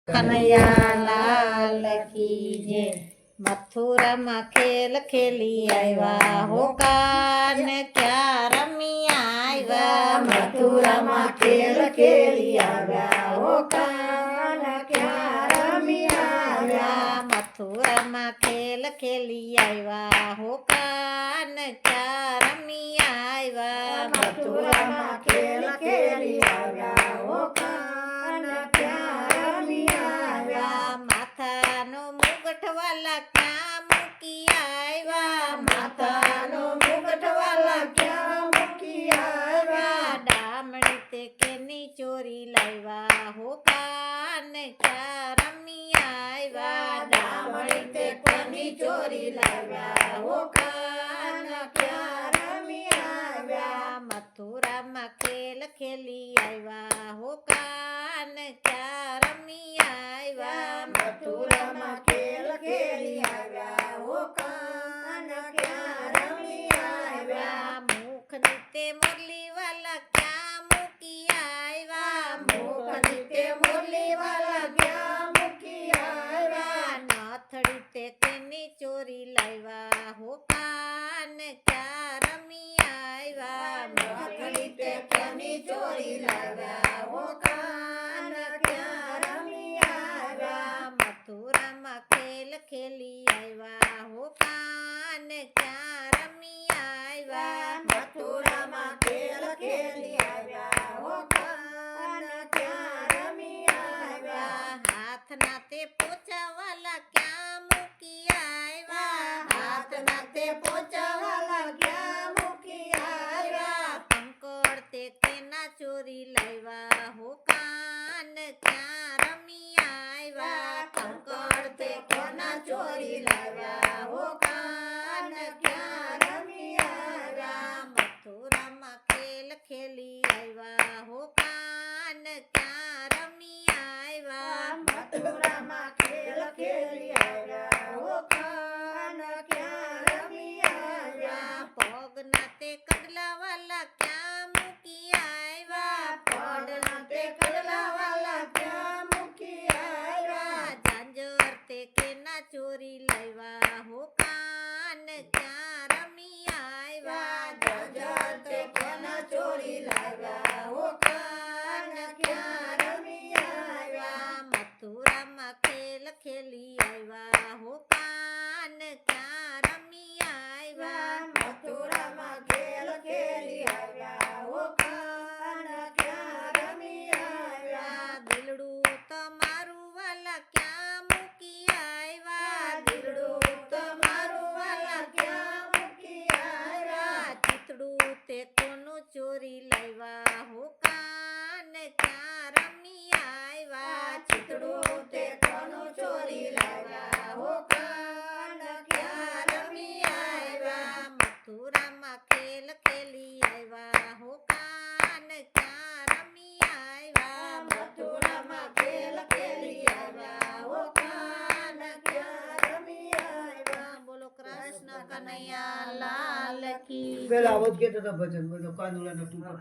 કનૈયા લાલ કી જય। મથુરામાં ખેલ ખેલી આવ્યા હો કાન ક્યાં રમી આવ્યા। મથુરામાં ખેલ ખેલી આવ્યા હો કાન ક્યાં રમી આવ્યા। મથુરામાં ખેલ ખેલી આવ્યા હો કાન ક્યાં રમી આવ્યા। મથુરામાં ખેલ ખેલી આવ્યા હો કાન ક્યાં રમી આવ્યા। માથાનો મુગટ વાલા ક્યાં મૂકી આવ્યા। માથાનો મુગટ વાલા ક્યાં મૂકી આવ્યા। ડામણી તે કેની ચોરી લાવ્યા હો કાન ક્યાં રમી આવ્યા। ડામણી તે કોની ચોરી લાવ્યા હો કાન ક્યાં રમી આવ્યા। મથુરામાં ખેલ ખેલી આવ્યા હો કાન ક્યાં રમી આવ્યા। મથુરામાં ખેલ ખેલી આવ્યા હો કાન ક્યાં રમી આવ્યા। મુખની તે મુરલી વાલા ક્યાં મૂકી આવ્યા। મુખની તે મુરલી વાલા ક્યાં મૂકી આવ્યા। નાથડી તે કેની ચોરી લાવ્યા હો કાન ક્યાં રમી આવ્યા। નાથડી તે કેની ચોરી લાવ્યા હો કાન ક્યાં રમી આવ્યા। મથુરામાં ખેલ ખેલી આવ્યા હો કાન ક્યાં રમી આવ્યા। મથુરામાં ખેલ ખેલી આવ્યા હો કાન ક્યાં રમી આવ્યા। હાથના તે પોચા વાલા ક્યાં મૂકી આવ્યા। હાથના તે પોચા વાલા ક્યાં મૂકી આવ્યા। કંકડ તે કેના ચોરી લાવ્યા હો કાન ક્યાં રમી આવ્યા। કંકડ તે કોના ચોરી લાવ્યા હો કાન ક્યાં રમી આવ્યા। મથુરામાં ખેલ ખેલી આવ્યા હો કાન ક્યાં રમી આવ્યા। મથુરામાં ખેલ ખેલી આવ્યા હો કાન ક્યાં રમી આવ્યા। પગના તે કડલા વાલા ક્યાં મૂકી આવ્યા। પડના તે કડલા વાલા ક્યાં મૂકી આવ્યા। ઝાંઝર તે કેના ચોરી લાવ્યા હો કાન ક્યાં રમી આવ્યા। ઝાંઝર તે કોના ચોરી લાવ્યા હો કાન ક્યાં રમી આવ્યા। મથુરામાં ખેલ ખેલી આવ્યા હો કાન ક્યાં રમી આવ્યા। મથુરામાં ખેલ ખેલી આવ્યા હો કાન ક્યાં રમી આવ્યા। દિલડું તમારું વાલા ક્યાં મૂકી આવ્યા। દિલડું તમારું વાલા ક્યાં મૂકી આવ્યા। ચિતડું તે કોનું ચોરી લાવ્યા હો કાન ક્યાં રમી આવ્યા। ચિતડું તે કોનું ચોરી લાવ્યા હો કાન ક્યાં રમી આવ્યા। મથુરામાં ખેલ ખેલી આવ્યા હો કાન ક્યાં રમી આવ્યા। મથુરામાં ખેલ ખેલી આવ્યા હો કાન ક્યાં રમી આવ્યા। બોલો કૃષ્ણ કનૈયા લાલ કી પેલા આવત કેતા હતા ભજન બધો કાનુડાના ટૂંકા